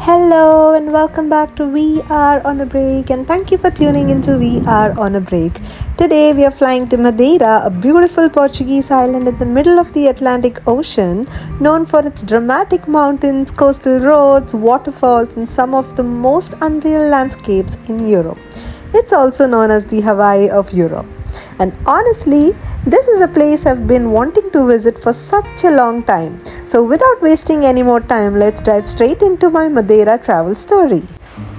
Hello and welcome back to We Are on a Break, and thank you for tuning into We Are on a Break. Today we are flying to Madeira, a beautiful Portuguese island in the middle of the Atlantic Ocean, known for its dramatic mountains, coastal roads, waterfalls, and some of the most unreal landscapes in Europe. It's also known as the Hawaii of Europe. And honestly, this is a place I've been wanting to visit for such a long time. So, without wasting any more time, let's dive straight into my Madeira travel story.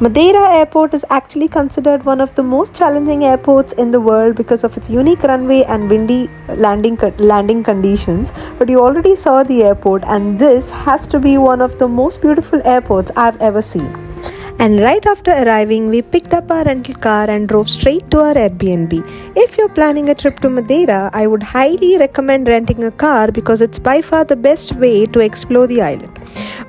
Madeira Airport is actually considered one of the most challenging airports in the world because of its unique runway and windy landing conditions. But you already saw the airport, and this has to be one of the most beautiful airports I've ever seen. And right after arriving, we picked up our rental car and drove straight to our Airbnb. If you're planning a trip to Madeira, I would highly recommend renting a car because it's by far the best way to explore the island.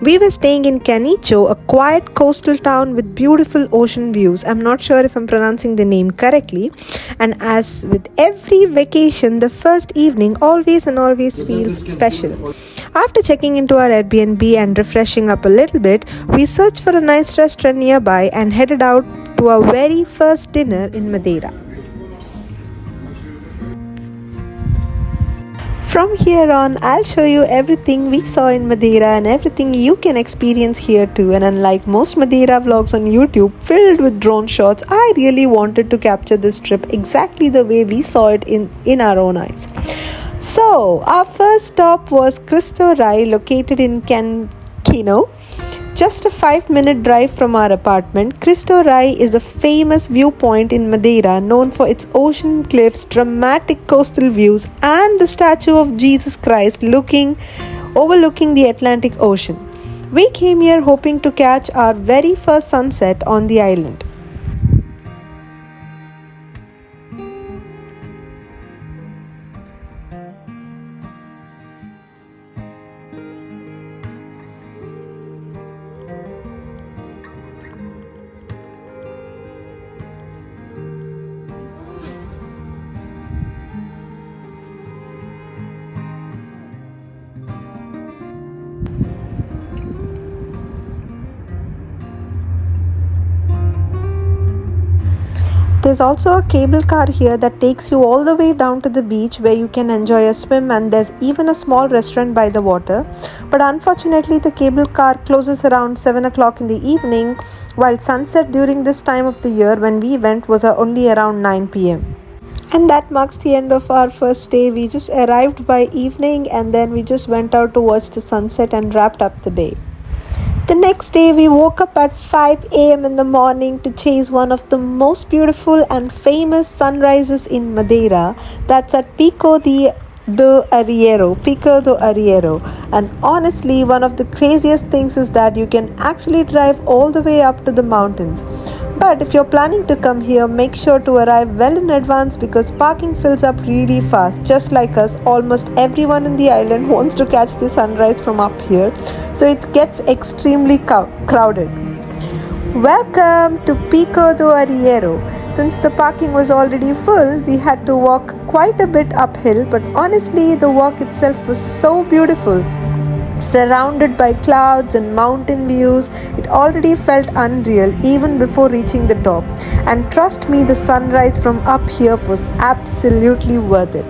We were staying in Canicho, a quiet coastal town with beautiful ocean views. I'm not sure if I'm pronouncing the name correctly. And as with every vacation, the first evening always feels special. After checking into our Airbnb and refreshing up a little bit, we searched for a nice restaurant nearby and headed out to our very first dinner in Madeira. From here on, I'll show you everything we saw in Madeira and everything you can experience here too. And unlike most Madeira vlogs on YouTube filled with drone shots, I really wanted to capture this trip exactly the way we saw it in our own eyes. So, our first stop was Cristo Rei, located in Cancino. Just a 5-minute drive from our apartment. Cristo Rei is a famous viewpoint in Madeira known for its ocean cliffs, dramatic coastal views, and the statue of Jesus Christ overlooking the Atlantic Ocean. We came here hoping to catch our very first sunset on the island. There's also a cable car here that takes you all the way down to the beach where you can enjoy a swim, and there's even a small restaurant by the water. But unfortunately, the cable car closes around 7 o'clock in the evening, while sunset during this time of the year when we went was only around 9 pm. And that marks the end of our first day. We just arrived by evening and then we just went out to watch the sunset and wrapped up the day. The next day, we woke up at 5 a.m. in the morning to chase one of the most beautiful and famous sunrises in Madeira. That's at Pico do Arriero. And honestly, one of the craziest things is that you can actually drive all the way up to the mountains. But if you're planning to come here, make sure to arrive well in advance because parking fills up really fast. Just like us, almost everyone in the island wants to catch the sunrise from up here, so it gets extremely crowded. Welcome to Pico do Arriero. Since the parking was already full, we had to walk quite a bit uphill, but honestly, the walk itself was so beautiful. Surrounded by clouds and mountain views, it already felt unreal even before reaching the top. And trust me, the sunrise from up here was absolutely worth it.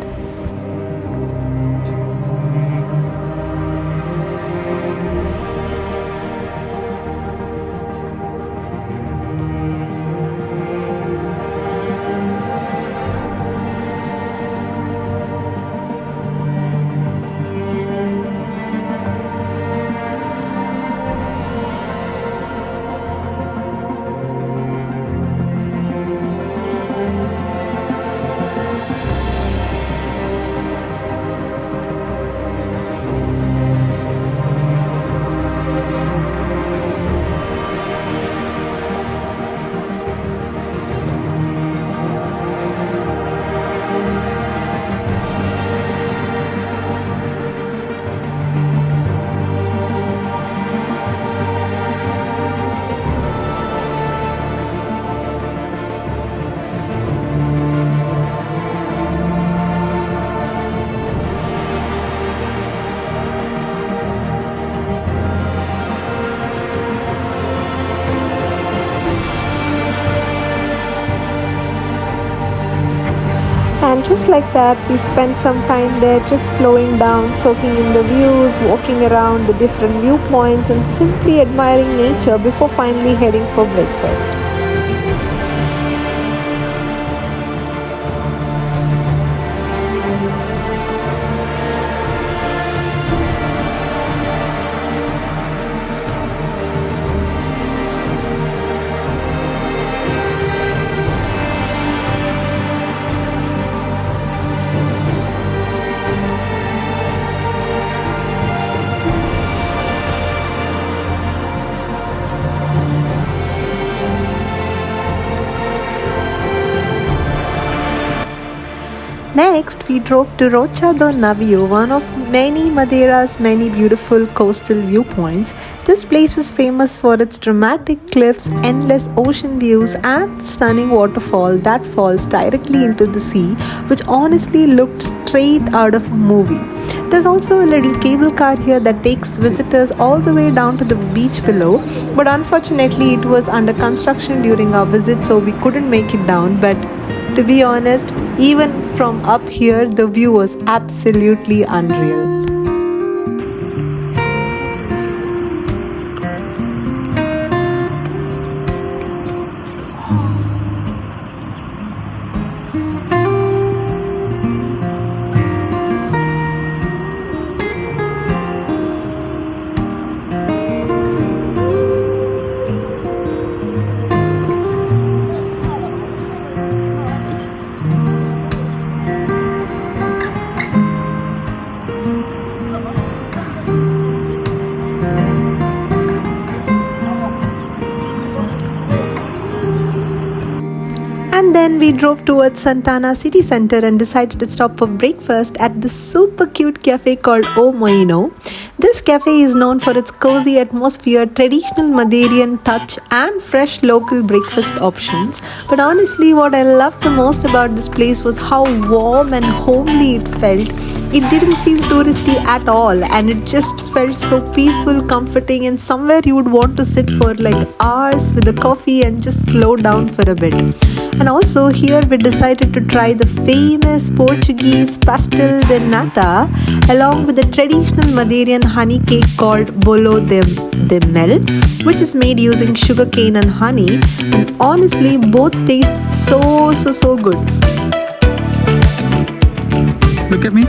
And just like that, we spent some time there just slowing down, soaking in the views, walking around the different viewpoints, and simply admiring nature before finally heading for breakfast. Next, we drove to Rocha do Navio, one of Madeira's many beautiful coastal viewpoints. This place is famous for its dramatic cliffs, endless ocean views, and stunning waterfall that falls directly into the sea, which honestly looked straight out of a movie. There's also a little cable car here that takes visitors all the way down to the beach below, but unfortunately it was under construction during our visit, so we couldn't make it down. But to be honest, even from up here, the view was absolutely unreal. And then we drove towards Santana city center and decided to stop for breakfast at this super cute cafe called O Moino. This cafe is known for its cozy atmosphere, traditional Madeiran touch, and fresh local breakfast options. But honestly, what I loved the most about this place was how warm and homely it felt. It didn't feel touristy at all, and it just felt so peaceful, comforting, and somewhere you would want to sit for like hours with a coffee and just slow down for a bit. And also here we decided to try the famous Portuguese pastel de nata along with the traditional Madeiran honey cake called bolo de mel, which is made using sugarcane and honey. And honestly, both taste so good. Look at me.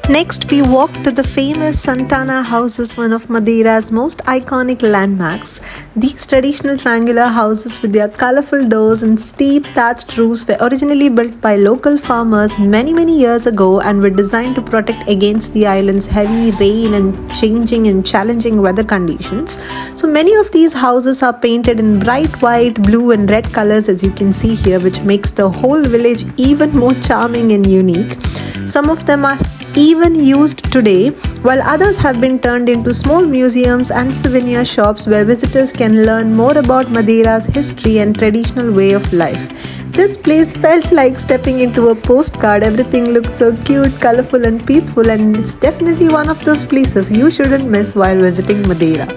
Next, we walked to the famous Santana houses, one of Madeira's most iconic landmarks. These traditional triangular houses with their colorful doors and steep thatched roofs were originally built by local farmers many years ago and were designed to protect against the island's heavy rain and changing and challenging weather conditions. So many of these houses are painted in bright white, blue and red colors, as you can see here, which makes the whole village even more charming and unique. Some of them are even used today, while others have been turned into small museums and souvenir shops where visitors can learn more about Madeira's history and traditional way of life. This place felt like stepping into a postcard. Everything looked so cute, colorful and peaceful, and it's definitely one of those places you shouldn't miss while visiting Madeira.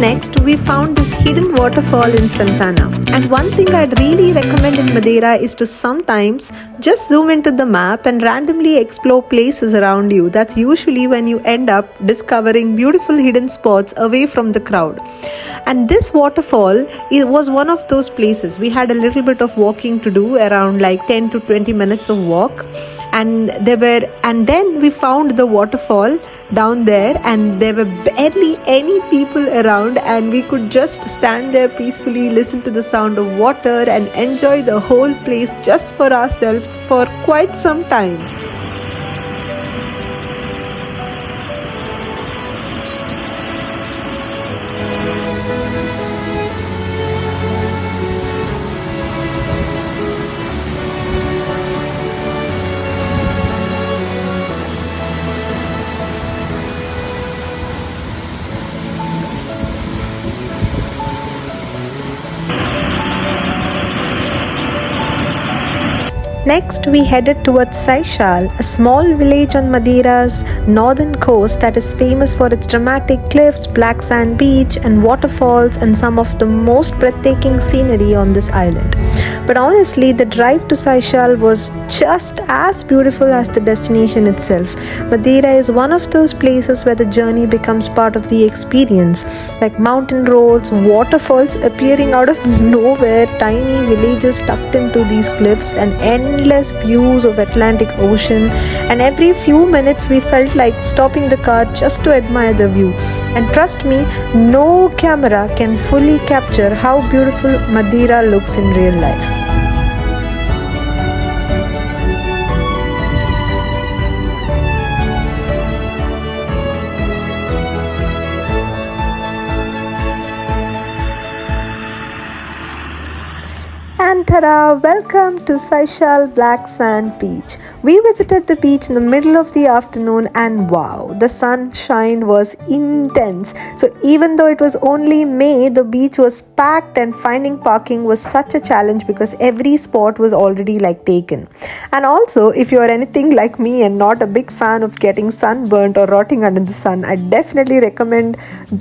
Next, we found this hidden waterfall in Santana. And one thing I'd really recommend in Madeira is to sometimes just zoom into the map and randomly explore places around you. That's usually when you end up discovering beautiful hidden spots away from the crowd. And this waterfall was one of those places. We had a little bit of walking to do, around like 10 to 20 minutes of walk. And then we found the waterfall down there, and there were barely any people around, and we could just stand there peacefully, listen to the sound of water and enjoy the whole place just for ourselves for quite some time. Next, we headed towards Seychelles, a small village on Madeira's northern coast that is famous for its dramatic cliffs, black sand beach, and waterfalls, and some of the most breathtaking scenery on this island. But honestly, the drive to Seychelles was just as beautiful as the destination itself. Madeira is one of those places where the journey becomes part of the experience, like mountain roads, waterfalls appearing out of nowhere, tiny villages tucked into these cliffs, and endless views of Atlantic Ocean. And every few minutes we felt like stopping the car just to admire the view. And trust me, no camera can fully capture how beautiful Madeira looks in real life. And ta-da! Welcome to Seychelles Black Sand Beach. We visited the beach in the middle of the afternoon and wow, the sunshine was intense. So even though it was only May, the beach was packed and finding parking was such a challenge because every spot was already taken. And also, if you are anything like me and not a big fan of getting sunburnt or rotting under the sun, I definitely recommend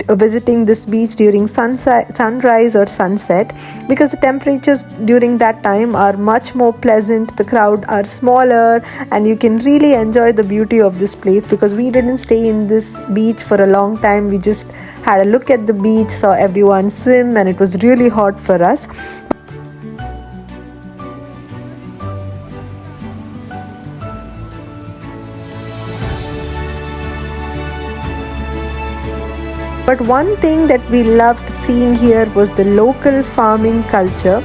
visiting this beach during sunrise or sunset because the temperatures during that time are much more pleasant, the crowd are smaller, and you can really enjoy the beauty of this place because we didn't stay in this beach for a long time. We just had a look at the beach, saw everyone swim, and it was really hot for us. But one thing that we loved seeing here was the local farming culture.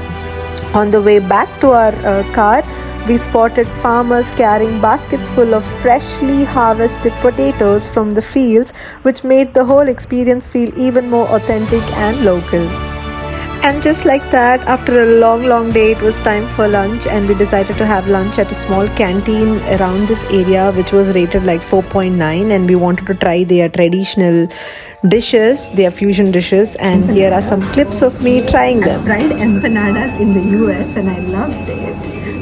On the way back to our car, we spotted farmers carrying baskets full of freshly harvested potatoes from the fields, which made the whole experience feel even more authentic and local. And just like that, after a long day, it was time for lunch, and we decided to have lunch at a small canteen around this area, which was rated 4.9, and we wanted to try their traditional dishes, their fusion dishes, and here are some clips of me trying them. I tried empanadas in the US and I loved it.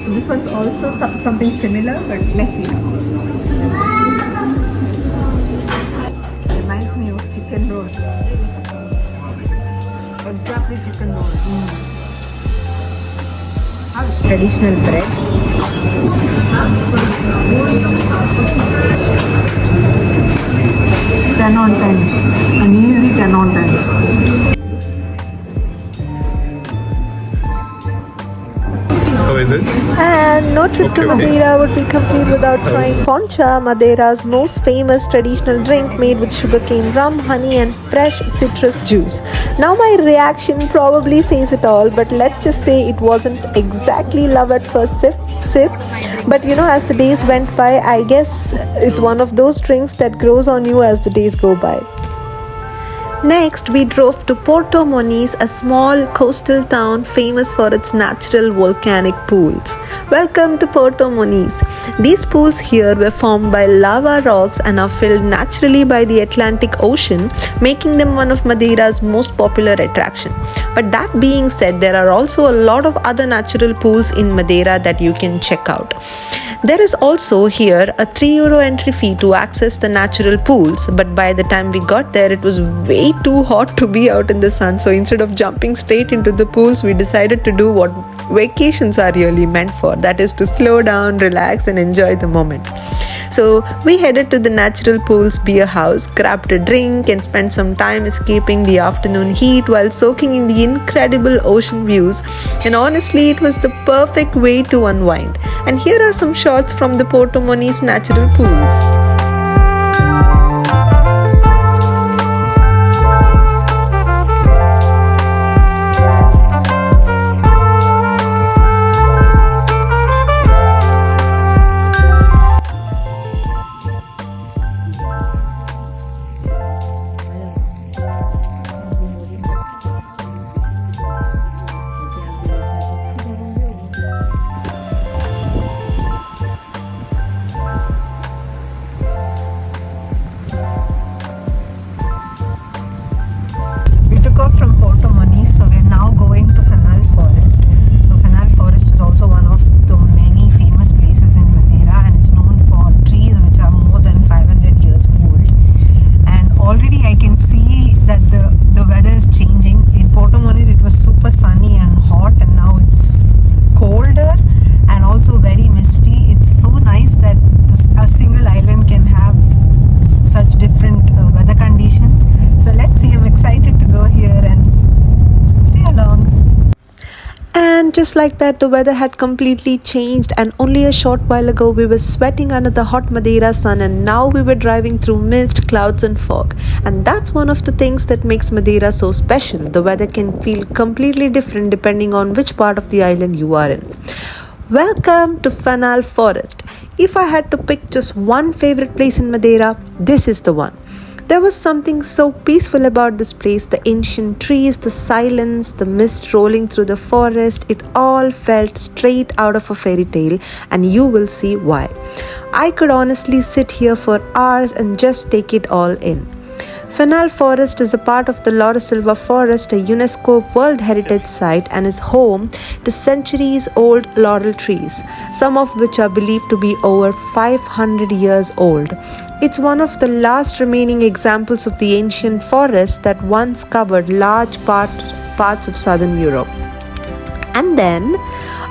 So this one's also something similar, but let's see. Reminds me of chicken roll. Exactly chicken roll. Traditional bread. 10 on 10. An easy 10 on 10. How is it? And no trip to Madeira would be complete without trying Concha, Madeira's most famous traditional drink made with sugarcane rum, honey, and fresh citrus juice. Now, my reaction probably says it all, but let's just say it wasn't exactly love at first sip. But as the days went by, I guess it's one of those drinks that grows on you as the days go by. Next, we drove to Porto Moniz, a small coastal town famous for its natural volcanic pools. Welcome to Porto Moniz. These pools here were formed by lava rocks and are filled naturally by the Atlantic Ocean, making them one of Madeira's most popular attractions. But that being said, there are also a lot of other natural pools in Madeira that you can check out. There is also here a €3 entry fee to access the natural pools, but by the time we got there, it was way too hot to be out in the sun. So instead of jumping straight into the pools, we decided to do what vacations are really meant for, that is to slow down, relax, and enjoy the moment. So we headed to the Natural Pools beer house, grabbed a drink, and spent some time escaping the afternoon heat while soaking in the incredible ocean views. And honestly, it was the perfect way to unwind. And here are some shots from the Porto Moniz Natural Pools. From Porto Moniz, so we are now going to Fennel Forest. So Fennel Forest is also one of the many famous And just like that, the weather had completely changed, and only a short while ago we were sweating under the hot Madeira sun, and now we were driving through mist, clouds, and fog. And that's one of the things that makes Madeira so special. The weather can feel completely different depending on which part of the island you are in. Welcome to Fanal Forest. If I had to pick just one favorite place in Madeira, this is the one. There was something so peaceful about this place. The ancient trees, the silence, the mist rolling through the forest, it all felt straight out of a fairy tale, and you will see why. I could honestly sit here for hours and just take it all in. Fanal Forest is a part of the Laura Silva Forest, a UNESCO World Heritage Site, and is home to centuries-old laurel trees, some of which are believed to be over 500 years old. It's one of the last remaining examples of the ancient forest that once covered large parts of southern Europe. And then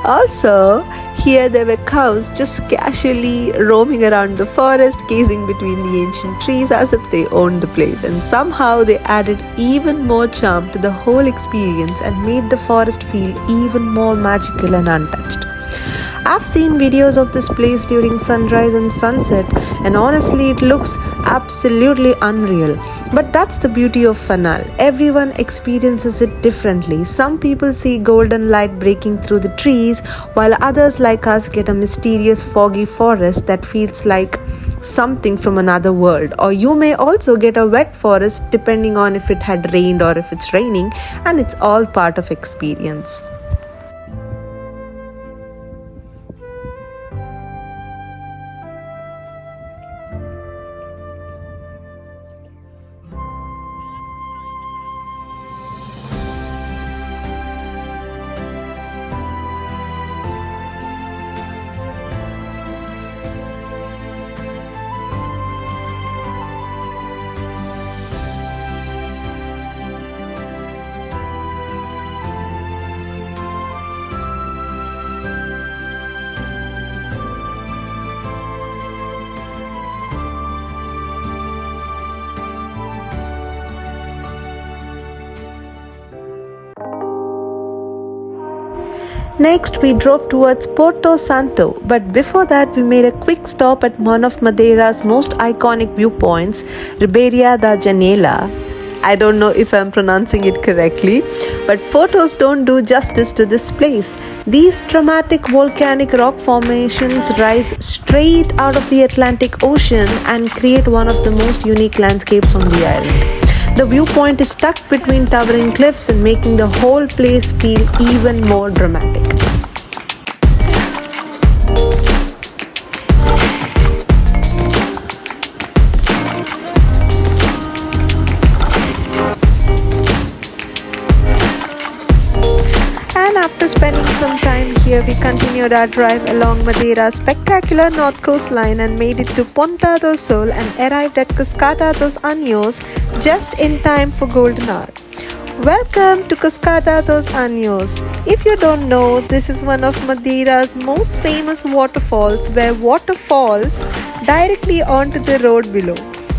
also, here there were cows just casually roaming around the forest, gazing between the ancient trees as if they owned the place. And somehow they added even more charm to the whole experience and made the forest feel even more magical and untouched. I've seen videos of this place during sunrise and sunset, and honestly it looks absolutely unreal. But that's the beauty of Fanal. Everyone experiences it differently. Some people see golden light breaking through the trees, while others like us get a mysterious foggy forest that feels like something from another world. Or you may also get a wet forest depending on if it had rained or if it's raining, and it's all part of experience. Next, we drove towards Porto Santo, but before that, we made a quick stop at one of Madeira's most iconic viewpoints, Ribeira da Janela. I don't know if I'm pronouncing it correctly, but photos don't do justice to this place. These dramatic volcanic rock formations rise straight out of the Atlantic Ocean and create one of the most unique landscapes on the island. The viewpoint is tucked between towering cliffs and making the whole place feel even more dramatic. And after spending some time here, we continued our drive along Madeira's spectacular north coastline and made it to Ponta do Sol and arrived at Cascata dos Anjos just in time for golden hour. Welcome to Cascata dos Anjos. If you don't know, this is one of Madeira's most famous waterfalls where water falls directly onto the road below.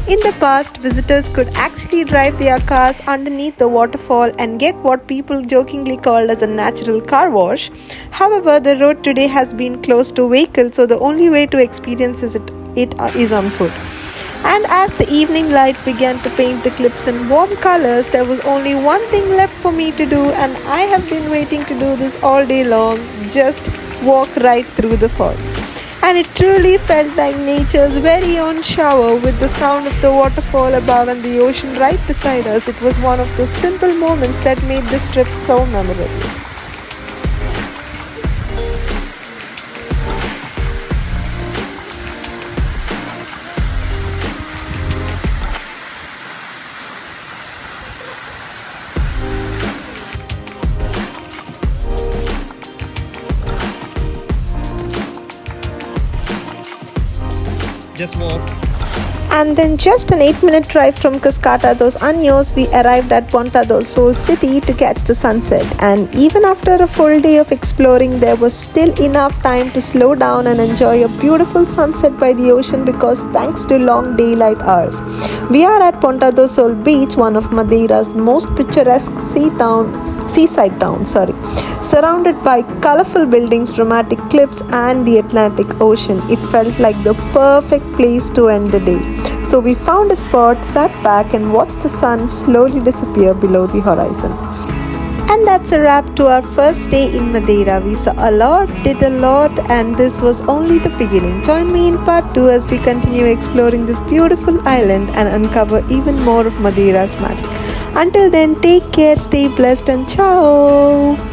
In the past, visitors could actually drive their cars underneath the waterfall and get what people jokingly called as a natural car wash. However, the road today has been closed to vehicles, so the only way to experience it is on foot. And as the evening light began to paint the cliffs in warm colors, there was only one thing left for me to do, and I have been waiting to do this all day long, just walk right through the falls. And it truly felt like nature's very own shower with the sound of the waterfall above and the ocean right beside us. It was one of those simple moments that made this trip so memorable. Just walk. And then just an 8-minute drive from Cascata dos Anjos, we arrived at Ponta do Sol city to catch the sunset. And even after a full day of exploring, there was still enough time to slow down and enjoy a beautiful sunset by the ocean because thanks to long daylight hours. We are at Ponta do Sol beach, one of Madeira's most picturesque seaside town, surrounded by colorful buildings, dramatic cliffs, and the Atlantic Ocean. It felt like the perfect place to end the day. So we found a spot, sat back, and watched the sun slowly disappear below the horizon. And that's a wrap to our first day in Madeira. We saw a lot, did a lot, and this was only the beginning. Join me in part 2 as we continue exploring this beautiful island and uncover even more of Madeira's magic. Until then, take care, stay blessed, and ciao!